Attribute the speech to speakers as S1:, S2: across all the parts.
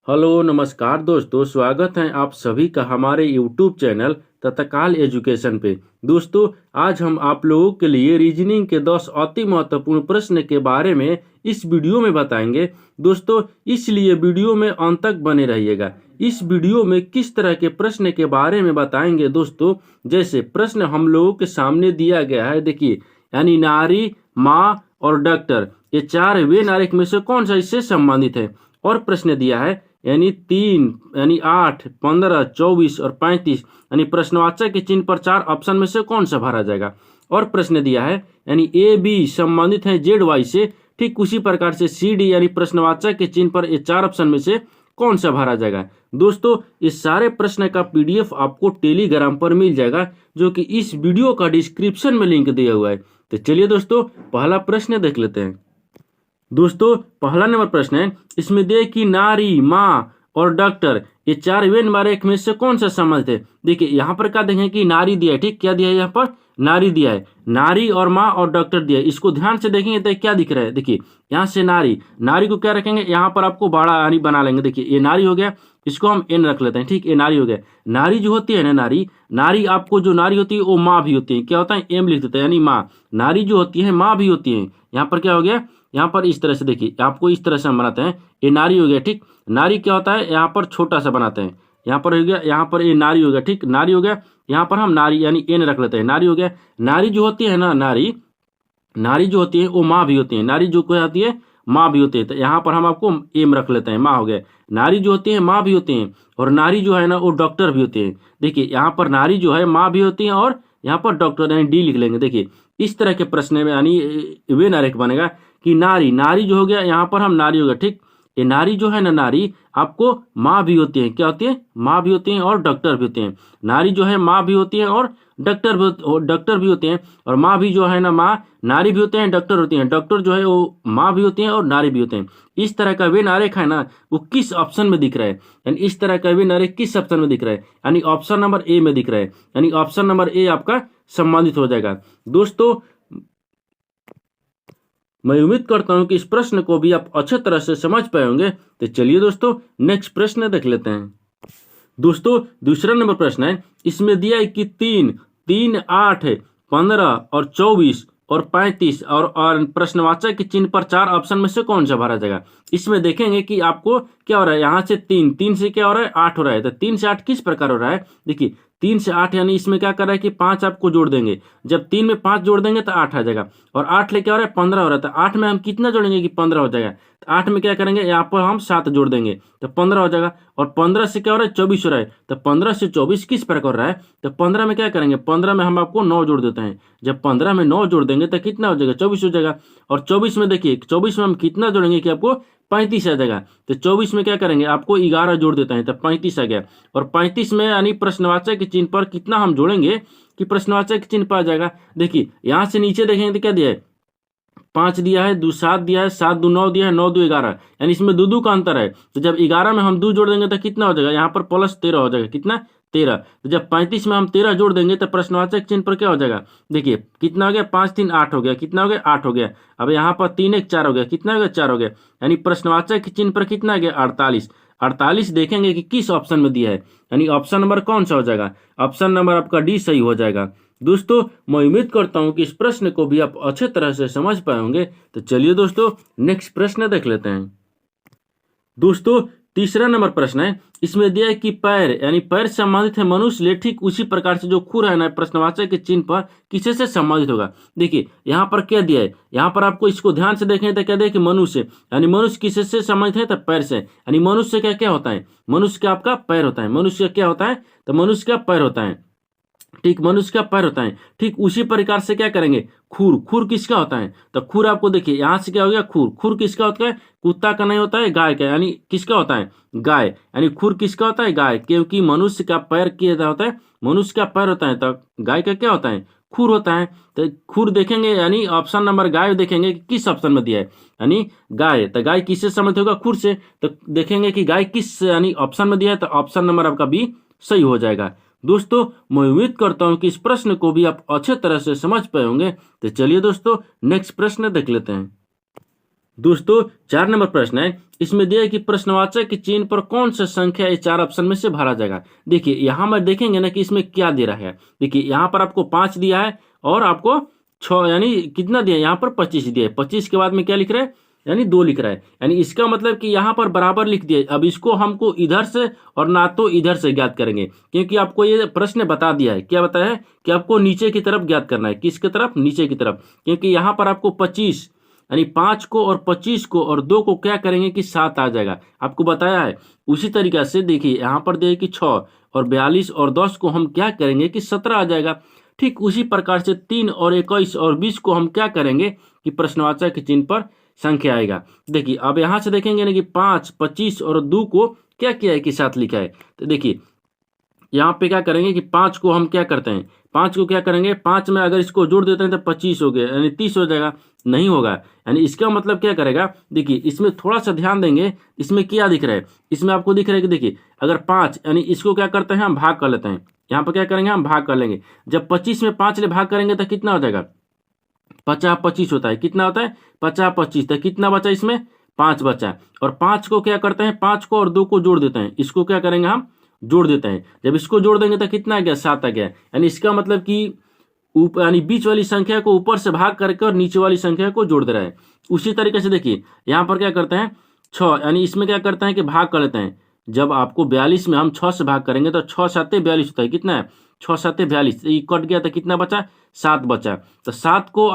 S1: Hello नमस्कार दोस्तों, स्वागत है आप सभी का हमारे यूट्यूब चैनल तत्काल एजुकेशन पे। दोस्तों, आज हम आप लोगों के लिए रीजनिंग के 10 अति महत्वपूर्ण प्रश्न के बारे में इस वीडियो में बताएंगे। दोस्तों, इसलिए वीडियो में अंत तक बने रहिएगा। इस वीडियो में किस तरह के प्रश्न के बारे में बताएंगे दोस्तों, जैसे प्रश्न हम लोगों के सामने दिया गया है, देखिए, यानी नारी, माँ और डॉक्टर, ये चार वे नारिक में से कौन सा इससे संबंधित है। और प्रश्न दिया है यानी 3, यानी 8, 15, 24 और 35, यानी प्रश्नवाचक के चिन्ह पर 4 ऑप्शन में से कौन सा भरा जाएगा। और प्रश्न दिया है यानी ए बी संबंधित है जेड वाई से, ठीक उसी प्रकार से सी डी यानी प्रश्नवाचक के चिन्ह पर ये 4 ऑप्शन में से कौन सा भरा जाएगा। दोस्तों, इस सारे प्रश्न का पीडीएफ आपको टेलीग्राम पर मिल जाएगा, जो कि इस वीडियो का डिस्क्रिप्शन में लिंक दिया हुआ है। तो चलिए दोस्तों, पहला प्रश्न देख लेते हैं। दोस्तों, पहला नंबर प्रश्न है, इसमें दे कि नारी, माँ और डॉक्टर, ये चार वे नारिक में से कौन सा संबंध है। देखिए यहाँ पर क्या देखें कि नारी दिया है, ठीक, क्या दिया है यहाँ पर, नारी दिया है, नारी और माँ और डॉक्टर दिया है। इसको ध्यान से देखेंगे तो क्या दिख रहा है, देखिए यहाँ से नारी, नारी को क्या रखेंगे, यहाँ पर आपको बड़ा यानी बना लेंगे। देखिए ये नारी हो गया, इसको हम एन रख लेते हैं, ठीक, ये नारी हो गया। नारी जो होती है ना, नारी, नारी आपको जो नारी होती है वो माँ भी होती है, क्या होता है, एम लिख देते हैं, यानी माँ। नारी जो होती है माँ भी होती है। यहाँ पर क्या हो गया, यहाँ पर इस तरह से देखिए, आपको इस तरह से हम बनाते हैं, ये नारी हो गया, ठीक। नारी क्या होता है, यहाँ पर छोटा सा बनाते हैं, यहाँ पर हो गया, यहाँ पर ये नारी हो गया, ठीक, नारी हो गया। यहाँ पर हम नारी यानी एन रख लेते हैं, नारी हो गया। नारी जो होती है ना, नारी, नारी जो होती है वो माँ भी होती है, नारी जो क्या होती है, माँ भी होती है। तो यहाँ पर हम आपको एम रख लेते हैं, माँ हो गया। नारी जो होती है माँ भी होती हैं, और नारी जो है ना वो डॉक्टर भी होती है। देखिए यहाँ पर नारी जो है माँ भी होती है, और यहाँ पर डॉक्टर यानी डी लिख लेंगे। देखिए इस तरह के प्रश्न में यानी वे नारिक बनेगा कि नारी, नारी जो हो गया, यहाँ पर हम नारी हो गया, ठीक। ये नारी जो है ना, नारी आपको माँ भी होती है, क्या होती है, माँ भी होती हैं और डॉक्टर भी होते हैं। नारी जो है माँ भी होती है और डॉक्टर भी होते हैं। और माँ भी जो है ना, माँ, नारी भी होते हैं, डॉक्टर होती हैं। डॉक्टर जो है वो माँ भी होती हैं और नारी भी होते हैं। इस तरह का वे नारिक है ना, वो किस ऑप्शन में दिख रहा है, यानी इस तरह का वे नारिक किस ऑप्शन में दिख रहा है, यानी ऑप्शन नंबर ए में दिख रहा है, यानी ऑप्शन नंबर ए आपका संबंधित हो जाएगा। दोस्तों, मैं उम्मीद करता हूं कि इस प्रश्न को भी आप अच्छे तरह से समझ पाए होंगे। तो चलिए दोस्तों, नेक्स्ट प्रश्न देख लेते हैं। दोस्तों, दूसरा नंबर प्रश्न है, इसमें दिया है कि 3, 3, 8, 15 और 24 और 35 और प्रश्नवाचक के चिन्ह पर 4 ऑप्शन में से कौन सा भरा जाएगा। इसमें देखेंगे कि आपको क्या हो रहा है, यहाँ से 3, 3 से क्या हो रहा है, 8 हो रहा है। तो 3 से 8 किस प्रकार हो रहा है, देखिए 3 से 8 यानी इसमें क्या कर रहा है कि 5 आपको जोड़ देंगे। जब 3 में 5 जोड़ देंगे तो 8 आ जाएगा, और 8 ले क्या हो रहा है, 15 हो रहा है। तो 8 में हम कितना जोड़ेंगे कि 15 हो जाएगा। तो 8 में क्या करेंगे, यहाँ पर हम 7 जोड़ देंगे तो 15 हो जाएगा। और 15 से क्या हो रहा है, 24 हो रहा है। तो 15 से 24 किस प्रकार हो रहा है, तो 15 में क्या करेंगे, 15 में हम आपको 9 जोड़ देते हैं। जब 15 में 9 जोड़ देंगे तो कितना हो जाएगा, 24 हो जाएगा। और 24 में देखिए, 24 में हम कितना जोड़ेंगे कि आपको 35 आ जाएगा। तो 24 में क्या करेंगे, आपको 11 जोड़ देते हैं तो 35 आ गया। और 35 में यानी प्रश्नवाचक के चिन्ह पर कितना हम जोड़ेंगे कि प्रश्नवाचक के चिन्ह पर आ जाएगा। देखिए यहाँ से नीचे देखेंगे तो क्या दिया है, 5 दिया है, 2 7 दिया है, 7 2 9 दिया है, 9 2 11, यानी इसमें 2 2 का अंतर है। तो जब 11 में हम 2 जोड़ देंगे तो कितना हो जाएगा, यहाँ पर प्लस 13 हो जाएगा, कितना, 13। तो जब 35 में हम 13 जोड़ देंगे तो प्रश्नवाचक चिन्ह पर क्या हो जाएगा, देखिए कितना हो गया, 5 3 8 हो गया, कितना हो गया, 8 हो गया। अब यहाँ पर 3 1 4 हो गया, कितना हो गया, 4 हो गया। यानी प्रश्नवाचक चिन्ह पर कितना आ गया, 48। 48 देखेंगे कि किस ऑप्शन में दिया है, यानी ऑप्शन नंबर कौन सा हो जाएगा, ऑप्शन नंबर आपका डी सही हो जाएगा। दोस्तों, मैं उम्मीद करता हूं कि इस प्रश्न को भी आप अच्छे तरह से समझ पाए होंगे। तो चलिए दोस्तों, नेक्स्ट प्रश्न देख लेते हैं। दोस्तों, तीसरा नंबर प्रश्न है, इसमें दिया है कि पैर, यानी पैर संबंधित है मनुष्य ले, ठीक उसी प्रकार से जो खुर है ना, प्रश्नवाचक के चिन्ह पर किसे से संबंधित होगा। देखिए यहाँ पर क्या दिया है, यहाँ पर आपको इसको ध्यान से देखें तो क्या दिया कि मनुष्य, यानी मनुष्य किसे से संबंधित है, तो पैर से। यानी मनुष्य क्या क्या होता है, मनुष्य का आपका पैर होता है। मनुष्य क्या होता है, तो मनुष्य का पैर होता है, ठीक, मनुष्य का पैर होता है। ठीक उसी प्रकार से क्या करेंगे, खुर, खुर किसका होता है, तो खुर आपको देखिए यहाँ से क्या हो गया, खुर, खुर किसका होता है, कुत्ता का नहीं होता है, गाय का, यानी किसका होता है, गाय, यानी खुर किसका होता है, गाय, क्योंकि मनुष्य का पैर क्या होता है, मनुष्य का पैर होता है, तो गाय का क्या होता है, खुर होता है। तो खुर देखेंगे, यानी ऑप्शन नंबर गाय देखेंगे कि किस ऑप्शन में दिया है, यानी गाय। तो गाय किससे संबंधित होगा, खुर से। तो देखेंगे कि गाय किस यानी ऑप्शन में दिया है, तो ऑप्शन नंबर आपका बी सही हो जाएगा। दोस्तों, मैं उम्मीद करता हूं कि इस प्रश्न को भी आप अच्छे तरह से समझ पाए होंगे। तो चलिए दोस्तों, नेक्स्ट प्रश्न देख लेते हैं। दोस्तों 4 नंबर प्रश्न है, इसमें दिया है कि प्रश्नवाचक के चिन्ह पर कौन सा संख्या इस 4 ऑप्शन में से भरा जाएगा। देखिए यहाँ में देखेंगे ना कि इसमें क्या दे रहा है। देखिए यहाँ पर आपको 5 दिया है और आपको 6 यानी कितना दिया है, यहाँ पर 25 दिया है। 25 के बाद में क्या लिख रहा है, यानी 2 लिख रहा है, यानी इसका मतलब कि यहाँ पर बराबर लिख दिया। अब इसको हमको इधर से और ना तो इधर से ज्ञात करेंगे, क्योंकि आपको ये प्रश्न बता दिया है। क्या बताया है कि आपको नीचे की तरफ ज्ञात करना है। किसकी तरफ, नीचे की तरफ, क्योंकि यहाँ पर आपको 25 यानी 5 को और 25 को और 2 को क्या करेंगे कि 7 आ जाएगा, आपको बताया है। उसी तरीका से देखिए यहाँ पर दिया कि 6 और 42 और 10 को हम क्या करेंगे कि 17 आ जाएगा। ठीक उसी प्रकार से 3 और 21 और 20 को हम क्या करेंगे कि प्रश्नवाचक के चिन्ह पर संख्या आएगा। देखिए अब यहाँ से देखेंगे ना कि 5, 25 और 2 को क्या किया है कि 7 लिखा है। तो देखिए यहाँ पे क्या करेंगे कि 5 को हम क्या करते हैं, 5 को क्या करेंगे, 5 में अगर इसको जोड़ देते हैं तो 25 हो गया, यानी 30 हो जाएगा। नहीं होगा, यानी इसका मतलब क्या करेगा। देखिए इसमें थोड़ा सा ध्यान देंगे, इसमें क्या दिख रहा है, इसमें आपको दिख रहा है कि देखिए अगर 5 यानी इसको क्या करते हैं हम भाग कर लेते हैं। यहाँ पर क्या करेंगे हम भाग कर लेंगे। जब 25 में 5 ले भाग करेंगे तो कितना हो जाएगा, 50 25 होता है। कितना होता है 50 25, तो कितना बचा इसमें 5 बचा। और 5 को क्या करते हैं, 5 को और 2 को जोड़ देते हैं। इसको क्या करेंगे हम जोड़ देते हैं। जब इसको जोड़ देंगे तो कितना आ गया, 7 आ गया। यानी इसका मतलब कि यानी बीच वाली संख्या को ऊपर से भाग करके और नीचे वाली संख्या को जोड़ दे रहा है। उसी तरीके से देखिए यहाँ पर क्या करते हैं 6, यानी इसमें क्या करते हैं कि भाग कर लेते हैं। जब आपको 42 में हम 6 से भाग करेंगे तो 6 7 42 होता है। कितना है 6 7 42, ये कट गया तो कितना बचा 7 बचा। तो 7 को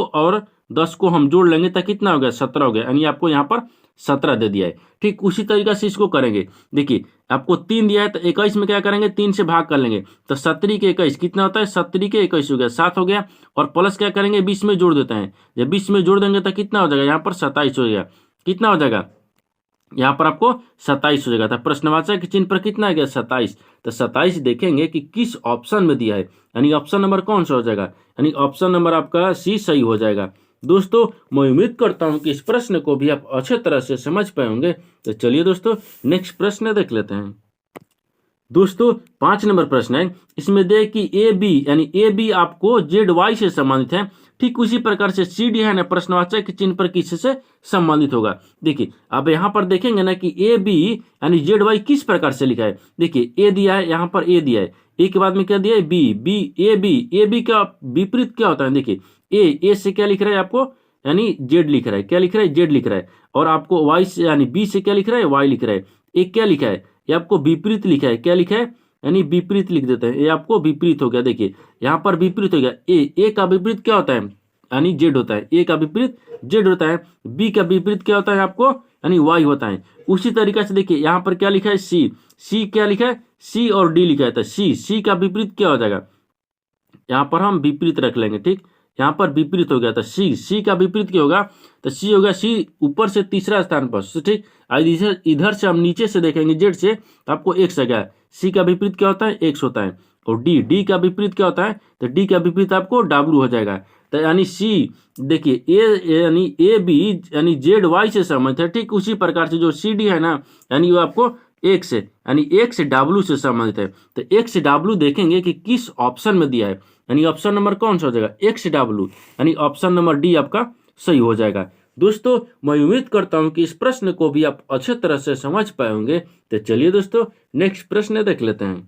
S1: और 10 को हम जोड़ लेंगे तो कितना हो गया 17 हो गया, यानी आपको यहाँ पर 17 दे दिया है। ठीक उसी तरीके से इसको करेंगे। देखिए आपको 3 दिया है तो 21 में क्या करेंगे 3 से भाग कर लेंगे तो 17 के 21 कितना होता है, 17 के 21 हो गया, 7 हो गया। और प्लस क्या करेंगे 20 में जोड़ देते हैं। जब 20 में जोड़ देंगे तो कितना हो जाएगा, यहाँ पर 27 हो गया। कितना हो जाएगा, यहाँ पर आपको 27 हो जाएगा। तो प्रश्नवाचक के चिन्ह पर कितना आ गया 27। तो 27 देखेंगे कि किस ऑप्शन में दिया है, यानी ऑप्शन नंबर कौन सा हो जाएगा, यानी ऑप्शन नंबर आपका सी सही हो जाएगा। दोस्तों मैं उम्मीद करता हूं कि इस प्रश्न को भी आप अच्छे तरह से समझ पाए होंगे। तो चलिए दोस्तों नेक्स्ट प्रश्न देख लेते हैं। दोस्तों 5 नंबर प्रश्न है, इसमें दे कि ए बी यानी ए बी आपको जेड वाई से संबंधित है। ठीक उसी प्रकार से सी डी है ना प्रश्नवाचक के चिन्ह पर किससे संबंधित होगा। देखिए अब यहाँ पर देखेंगे ना कि ए बी यानी जेड वाई किस प्रकार से लिखा है। देखिए ए दिया है, यहाँ पर ए दिया है, ए के बाद में क्या दिया है बी, ए बी का विपरीत क्या होता है। देखिए ए से क्या लिख रहा है आपको, यानी जेड लिख रहा है। क्या लिख रहा है, जेड लिख रहा है। और आपको वाई से यानी बी से क्या लिख रहा है, वाई लिख रहा है। एक क्या लिखा है, ये आपको विपरीत लिखा है। क्या लिखा है, यानी विपरीत लिख देते हैं। ये आपको विपरीत हो गया। देखिए यहाँ पर विपरीत हो गया। ए का विपरीत क्या होता है, यानी जेड होता है। ए का विपरीत जेड होता है। बी का विपरीत क्या होता है आपको, यानी वाई होता है। उसी तरीके से देखिए यहाँ पर क्या लिखा है सी क्या लिखा है, सी और डी लिखा है। तो सी का विपरीत क्या हो जाएगा, यहाँ पर हम विपरीत रख लेंगे। ठीक यहाँ पर विपरीत हो गया। तो सी का विपरीत क्या होगा, तो सी होगा सी ऊपर से तीसरा स्थान पर। ठीक इधर से हम नीचे से देखेंगे जेड से तो आपको एक्स आ गया। सी का विपरीत क्या होता है, एक्स होता है। और डी का विपरीत क्या होता है, तो डी का विपरीत आपको डब्ल्यू हो जाएगा। तो यानी सी देखिए ए यानी ए बी यानी जेड वाई से संबंधित है। ठीक उसी प्रकार से जो सी डी है ना, यानी वो आपको एक्स से यानी एक्स डब्ल्यू से संबंधित है। तो एक्स डब्ल्यू देखेंगे कि किस ऑप्शन में दिया है, यानी ऑप्शन नंबर कौन सा हो जाएगा, एक्स डब्ल्यू, यानी ऑप्शन नंबर डी आपका सही हो जाएगा। दोस्तों मैं उम्मीद करता हूं कि इस प्रश्न को भी आप अच्छे तरह से समझ पाए होंगे। तो चलिए दोस्तों नेक्स्ट प्रश्न देख लेते हैं।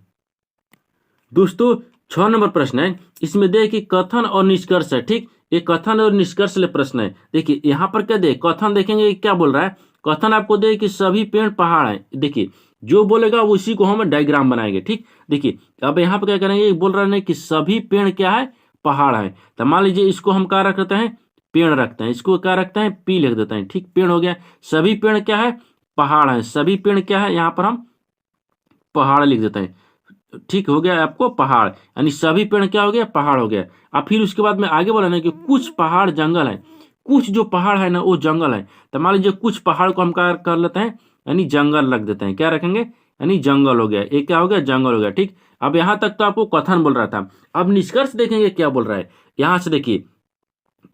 S1: दोस्तों 6 नंबर प्रश्न है, इसमें दे कि कथन और निष्कर्ष है। ठीक ये कथन और निष्कर्ष ले प्रश्न है। देखिए यहाँ पर क्या दे, कथन देखेंगे क्या बोल रहा है। कथन आपको दे कि सभी पेड़ पहाड़ हैं। देखिए जो बोलेगा उसी को हम डायग्राम बनाएंगे। ठीक देखिए अब यहाँ पर क्या करेंगे, बोल रहे हैं कि सभी पेड़ क्या है, पहाड़ है। तो मान लीजिए इसको हम क्या रखते हैं, पेड़ रखते हैं। इसको क्या रखते हैं, पी लिख देते हैं। ठीक पेड़ हो गया। सभी पेड़ क्या है, पहाड़ है। सभी पेड़ क्या है, यहाँ पर हम पहाड़ लिख देते हैं। ठीक हो गया आपको पहाड़, यानी सभी पेड़ क्या हो गया, पहाड़ हो गया। अब फिर उसके बाद में आगे बोला ना कि कुछ पहाड़ जंगल है। कुछ जो पहाड़ है ना वो जंगल है। तो मान लीजिए कुछ पहाड़ को हम क्या कर लेते हैं, यानी जंगल रख देते हैं। क्या रखेंगे, यानी जंगल हो गया। एक क्या हो गया, जंगल हो गया। ठीक अब यहाँ तक तो आपको कथन बोल रहा था। अब निष्कर्ष देखेंगे क्या बोल रहा है। यहाँ से देखिए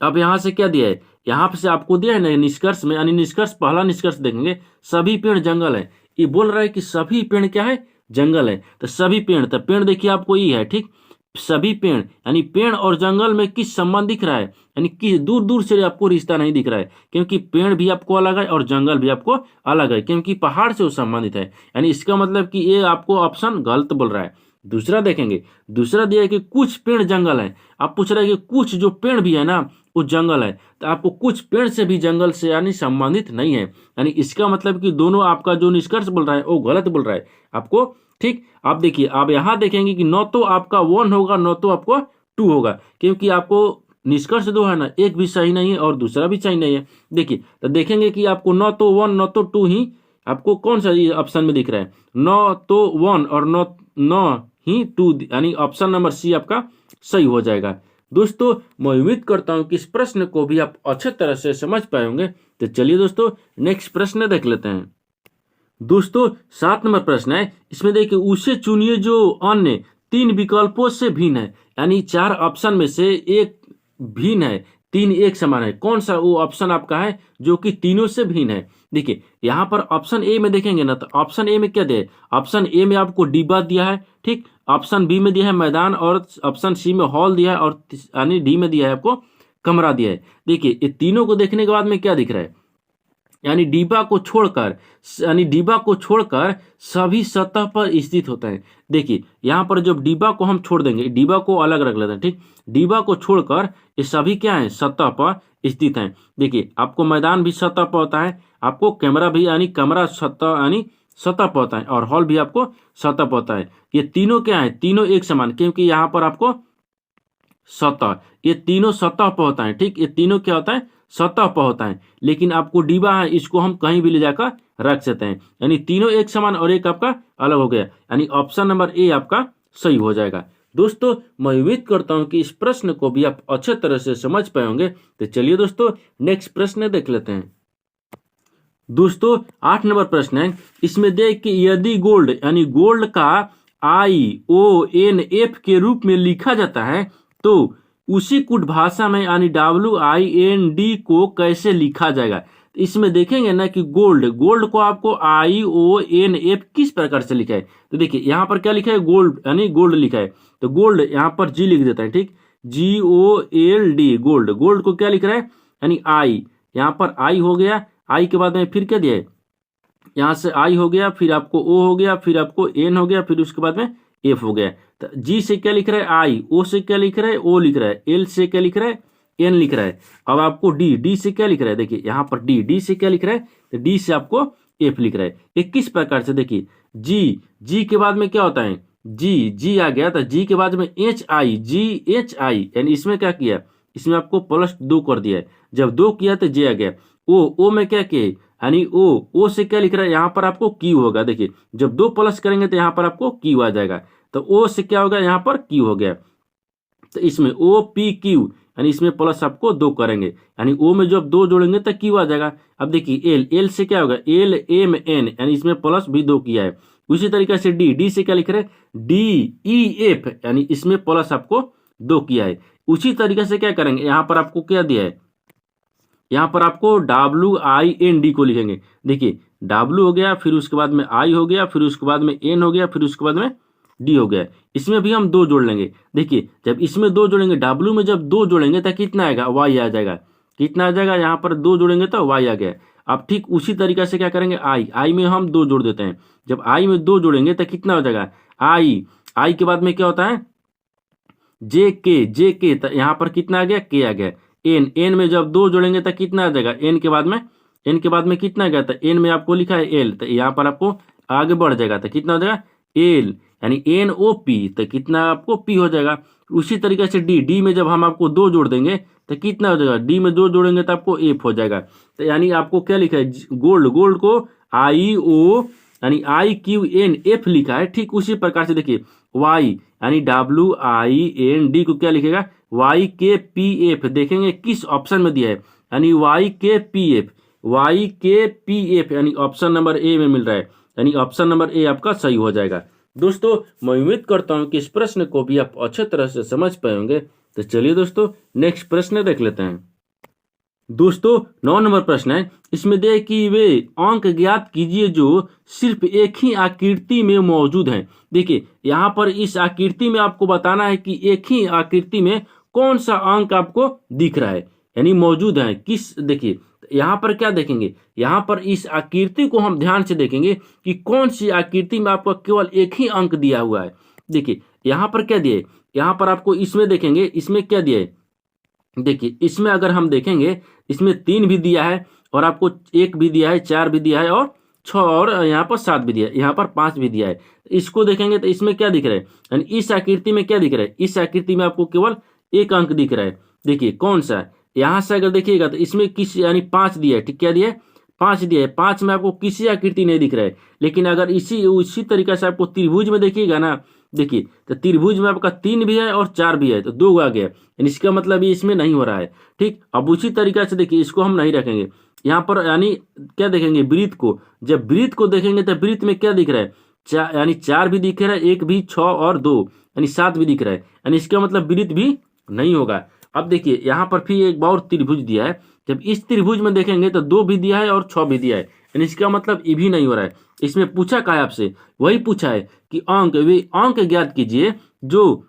S1: अब यहाँ से क्या दिया है, यहाँ से आपको दिया है ना निष्कर्ष में, यानी निष्कर्ष पहला निष्कर्ष देखेंगे सभी पेड़ जंगल है। ये बोल रहा है कि सभी पेड़ क्या है, जंगल है। तो सभी पेड़, तो पेड़ देखिए आपको ये है। ठीक सभी पेड़, यानी पेड़ और जंगल में किस संबंध दिख रहा है, यानी कि दूर दूर से आपको रिश्ता नहीं दिख रहा है, क्योंकि पेड़ भी आपको अलग है और जंगल भी आपको अलग है, क्योंकि पहाड़ से वो संबंधित है। यानी इसका मतलब कि ये आपको ऑप्शन गलत बोल रहा है। दूसरा देखेंगे, दूसरा दिया है कि कुछ पेड़ जंगल है। आप पूछ रहे हैं कि कुछ जो पेड़ भी है ना वो जंगल है, तो आपको कुछ पेड़ से भी जंगल से यानी संबंधित नहीं है। यानी इसका मतलब कि दोनों आपका जो निष्कर्ष बोल रहा है वो गलत बोल रहा है आपको। ठीक, आप देखिए, आप यहाँ देखेंगे कि न तो आपका 1 होगा न तो आपको 2 होगा, क्योंकि आपको निष्कर्ष दो है ना, एक भी सही नहीं है और दूसरा भी सही नहीं है। देखिए, तो देखेंगे कि आपको न तो 1 न तो 2 ही आपको कौन सा ऑप्शन में दिख रहा है, न तो 1 और न ही 2, यानी ऑप्शन नंबर सी आपका सही हो जाएगा। दोस्तों, मैं उम्मीद करता हूं कि इस प्रश्न को भी आप अच्छे तरह से समझ पाए होंगे। तो चलिए दोस्तों, नेक्स्ट प्रश्न देख लेते हैं। दोस्तों, 7 नंबर प्रश्न है, इसमें देखिए, उसे चुनिए जो अन्य 3 विकल्पों से भिन्न है, यानी 4 ऑप्शन में से एक भिन्न है, 3 एक समान है। कौन सा वो ऑप्शन आपका है जो कि तीनों से भिन्न है? देखिए, यहाँ पर ऑप्शन ए में देखेंगे ना, तो ऑप्शन ए में क्या दिया है? ऑप्शन ए में आपको डिब्बा दिया है, ठीक। ऑप्शन बी में दिया है मैदान, और ऑप्शन सी में हॉल दिया है, और यानी डी में दिया है आपको कमरा दिया है। देखिए, ये तीनों को देखने के बाद में क्या दिख रहा है, यानी डिब्बा को छोड़कर, यानी डिब्बा को छोड़कर सभी सतह पर स्थित होता है। देखिए, यहाँ पर जब डिब्बा को हम छोड़ देंगे, डिब्बा को अलग रख लेते हैं, ठीक। डिब्बा को छोड़कर ये सभी क्या है, सतह पर स्थित हैं। देखिए, आपको मैदान भी सतह पर होता है, आपको कैमरा भी यानी कमरा सतह यानी सतह पर होता है, और हॉल भी आपको सतह पर होता है। ये तीनों क्या है, तीनों एक समान, क्योंकि यहाँ पर आपको सतह, ये तीनों सतह पर होता है, ठीक। ये तीनों क्या होता है, सतह पर होता है। लेकिन आपको डिब्बा है, इसको हम कहीं भी ले जाकर रख सकते हैं, यानी तीनों एक समान और एक आपका अलग हो गया, यानी ऑप्शन नंबर ए आपका सही हो जाएगा। दोस्तों, मैं उम्मीद करता हूं कि इस प्रश्न को भी आप अच्छे तरह से समझ पाए होंगे। तो चलिए दोस्तों, नेक्स्ट प्रश्न देख लेते हैं। दोस्तों, 8 नंबर प्रश्न है, इसमें देख कि यदि गोल्ड यानी गोल्ड का IONF के रूप में लिखा जाता है, तो उसी कुट भाषा में यानी WIND को कैसे लिखा जाएगा? तो इसमें देखेंगे ना कि गोल्ड, गोल्ड को आपको IONF किस प्रकार से लिखा है। तो देखिए, यहाँ पर क्या लिखा है, गोल्ड यानी गोल्ड लिखा है, तो गोल्ड यहाँ पर जी लिख देता है, ठीक। GOLD, gold. गोल्ड को क्या लिख रहा है, यानी आई, यहाँ पर आई हो गया, आई के बाद में फिर क्या दिया है, यहाँ से आई हो गया, फिर आपको ओ हो गया, फिर आपको एन हो गया, फिर उसके बाद में एफ हो गया। तो जी से क्या लिख रहा है, आई, ओ से क्या लिख रहा है, ओ लिख रहा है, एल से क्या लिख रहा है, एन लिख रहा है। अब आपको डी, डी से क्या लिख रहा है, देखिए यहाँ पर डी, डी से क्या लिख रहा है, तो डी से आपको एफ लिख रहा है। ये किस प्रकार से, देखिए, जी, जी के बाद में क्या होता है, जी, जी आ गया, तो जी के बाद में HI, GHI, यानी इसमें क्या किया, इसमें आपको +2 कर दिया है। जब 2 किया तो जे आ गया। ओ में क्या किया, यानी ओ से क्या लिख रहा है, यहाँ पर आपको क्यू होगा। देखिए, जब 2 प्लस करेंगे तो यहाँ पर आपको क्यू आ जाएगा, तो ओ से क्या होगा, यहाँ पर क्यू हो गया। तो इसमें OPQ, यानी इसमें प्लस आपको 2 करेंगे, यानी ओ में जब 2 जोड़ेंगे तो क्यू आ जाएगा। अब देखिए, एल से क्या होगा, LMN, यानी इसमें प्लस भी 2 किया है। उसी तरीके से डी से क्या लिख रहे हैं, DEF, यानी इसमें प्लस आपको 2 किया है। उसी तरीके से क्या करेंगे, यहाँ पर आपको क्या दिया है, यहाँ पर आपको WIND को लिखेंगे। देखिए, W हो गया, फिर उसके बाद में I हो गया, फिर उसके बाद में N हो गया, फिर उसके बाद में D हो गया। इसमें भी हम 2 जोड़ लेंगे। देखिए, जब इसमें 2 जोड़ेंगे, W में जब 2 जोड़ेंगे तो कितना आएगा, Y आ जाएगा। कितना आ जाएगा, यहाँ पर 2 जोड़ेंगे तो Y आ गया। अब ठीक उसी तरीके से क्या करेंगे, I में हम 2 जोड़ देते हैं। जब I में 2 जोड़ेंगे तो कितना हो जाएगा, I के बाद में क्या होता है, JK, तो यहाँ पर कितना आ गया, K आ गया। एन में जब 2 जोड़ेंगे तो कितना आ जाएगा, एन के बाद में कितना गया, तो एन में आपको लिखा है एल, तो यहाँ पर आपको आगे बढ़ जाएगा, तो कितना हो जाएगा, एल, यानी NOP, तो कितना आपको पी हो जाएगा। उसी तरीके से डी में जब हम आपको 2 जोड़ देंगे तो कितना हो जाएगा, डी में 2 जोड़ेंगे तो आपको एफ हो जाएगा। तो यानी आपको क्या लिखा है, गोल्ड, गोल्ड को IO यानी IQNF लिखा है। ठीक उसी प्रकार से देखिए, वाई यानी WIND को क्या लिखेगा, YKPF, देखेंगे किस ऑप्शन में दिया है, यानी YKPF यानी ऑप्शन नंबर ए में मिल रहा है, यानी ऑप्शन नंबर ए आपका सही हो जाएगा। दोस्तों, मैं उम्मीद करता हूं कि इस प्रश्न को भी आप अच्छे तरह से समझ पाए होंगे। तो चलिए दोस्तों, नेक्स्ट प्रश्न देख लेते हैं। दोस्तों 9 नंबर प्रश्न है, इसमें दिया है कि वे अंक ज्ञात कीजिए जो सिर्फ एक ही आकृति में मौजूद हैं। देखिए यहाँ पर इस आकृति में आपको बताना है कि एक ही आकृति में कौन सा अंक आपको दिख रहा है, यानी मौजूद है किस। देखिए यहाँ पर क्या देखेंगे, यहाँ पर इस आकृति को हम ध्यान से देखेंगे कि कौन सी आकृति में आपको केवल एक ही अंक दिया हुआ है। देखिए यहाँ पर क्या दिया है, यहाँ पर आपको इसमें देखेंगे, इसमें क्या दिया है। देखिए इसमें अगर हम देखेंगे, इसमें 3 भी दिया है और आपको 1 भी दिया है, 4 भी दिया है और 6 और यहाँ पर 7 भी दिया है, यहाँ पर 5 भी दिया है। इसको देखेंगे तो इसमें क्या दिख रहा है, यानी इस आकृति में क्या दिख रहा है, इस आकृति में आपको केवल एक अंक दिख रहा है। देखिए कौन सा है, यहाँ से अगर देखिएगा तो इसमें किस यानी 5 दिया है, ठीक, क्या दिया है, 5 दिया है। 5 में आपको किसी आकृति नहीं दिख रहा है। लेकिन अगर इसी तरीके से आपको त्रिभुज में देखिएगा ना, देखिए तो त्रिभुज में आपका 3 भी है और 4 भी है, तो 2 आ गया, यानी इसका मतलब ये इसमें नहीं हो रहा है। ठीक, अब उसी तरीके से देखिए इसको हम नहीं रखेंगे यहाँ पर, यानी क्या देखेंगे, वृत्त को। जब वृत्त को देखेंगे तो वृत्त में क्या दिख रहा है, यानी 4 भी दिख रहा है, 1 भी, 6 और 2 यानी 7 भी दिख रहा है, यानी इसका मतलब वृत्त भी नहीं होगा। अब देखिए यहाँ पर फिर एक और त्रिभुज दिया है, जब इस त्रिभुज में देखेंगे तो 2 भी दिया है और 6 भी दिया है, यानी इसका मतलब ये भी नहीं हो रहा है। इसमें पूछा क्या है आपसे, वही पूछा है कि अंक, वे अंक ज्ञात कीजिए जो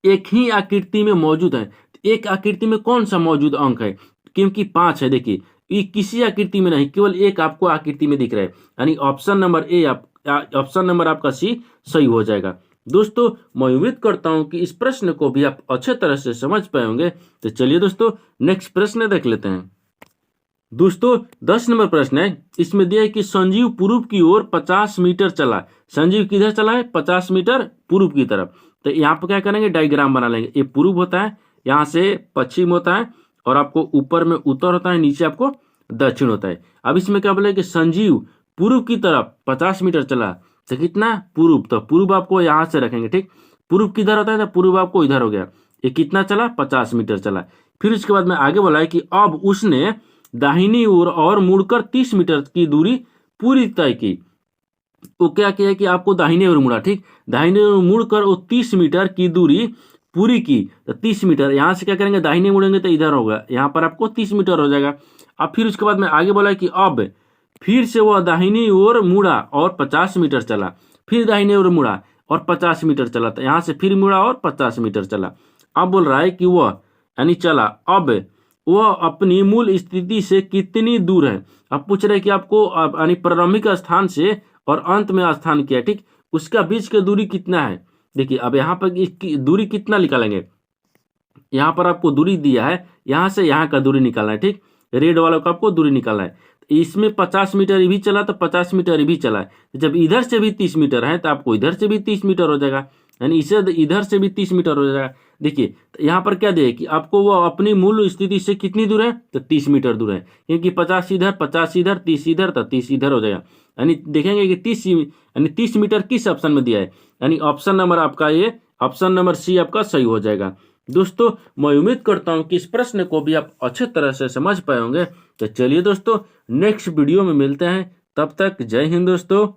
S1: एक ही आकृति में मौजूद है। एक आकृति में कौन सा मौजूद अंक है, क्योंकि 5 है। देखिए ये किसी आकृति में नहीं, केवल एक आपको आकृति में दिख रहा है, यानी option number A, option number आपका सी सही हो जाएगा। दोस्तों मैं उम्मीद करता हूं कि इस प्रश्न को भी आप अच्छे तरह से समझ पाए होंगे। तो चलिए दोस्तों नेक्स्ट प्रश्न देख लेते हैं। दोस्तों 10 नंबर प्रश्न है, इसमें दिया है कि संजीव पूर्व की ओर 50 मीटर चला। संजीव किधर चला है, 50 मीटर पूर्व की तरफ। तो यहाँ पर क्या करेंगे, डायग्राम बना लेंगे। ये पूर्व होता है, यहाँ से पश्चिम होता है और आपको ऊपर में उत्तर होता है, नीचे आपको दक्षिण होता है। अब इसमें क्या बोले कि संजीव पूर्व की तरफ 50 मीटर चला, तो कितना, पूर्व, तो पूर्व आपको यहाँ से रखेंगे। ठीक, पूर्व किधर होता है, तो पूर्व आपको इधर हो गया। ये कितना चला, 50 मीटर चला। फिर उसके बाद में आगे बोला है कि अब उसने दाहिनी ओर और मुड़कर 30 मीटर की दूरी पूरी तय की। वो क्या किया कि आपको दाहिने ओर मुड़ा, ठीक, दाहिने ओर मुड़कर वो 30 मीटर की दूरी पूरी की। तो 30 मीटर यहाँ से क्या करेंगे, दाहिने मुड़ेंगे तो इधर होगा, यहाँ पर आपको 30 मीटर हो जाएगा। अब फिर उसके बाद में आगे बोला कि अब फिर से वह दाहिनी ओर मुड़ा और 50 मीटर चला। फिर दाहिने ओर मुड़ा और 50 मीटर चला, तो यहाँ से फिर मुड़ा और 50 मीटर चला। अब बोल रहा है कि वह यानी चला, अब वह अपनी मूल स्थिति से कितनी दूर है। अब पूछ रहे कि आपको यानी प्रारंभिक स्थान से और अंत में स्थान किया, ठीक, उसका बीच की दूरी कितना है। देखिए अब यहाँ पर इसकी दूरी कितना निकालेंगे, यहाँ पर आपको दूरी दिया है, यहाँ से यहाँ का दूरी निकालना है। ठीक, रेड वाला का आपको दूरी निकालना है। इसमें 50 मीटर भी चला तो 50 मीटर भी चला है, जब इधर से भी 30 मीटर है तो आपको इधर से भी 30 मीटर हो जाएगा, यानी इसे इधर से भी 30 मीटर हो जाएगा। देखिए तो यहाँ पर क्या दे कि आपको वो अपनी मूल स्थिति से कितनी दूर है, तो 30 मीटर दूर है, क्योंकि 50 इधर, 50 इधर, 30 इधर, तो 30 इधर हो जाएगा। यानी देखेंगे कि 30 मीटर किस ऑप्शन में दिया है, यानी ऑप्शन नंबर आपका ये, ऑप्शन नंबर सी आपका सही हो जाएगा। दोस्तों मैं उम्मीद करता हूं कि इस प्रश्न को भी आप अच्छे तरह से समझ पाए होंगे। तो चलिए दोस्तों नेक्स्ट वीडियो में मिलते हैं, तब तक जय हिंद दोस्तों।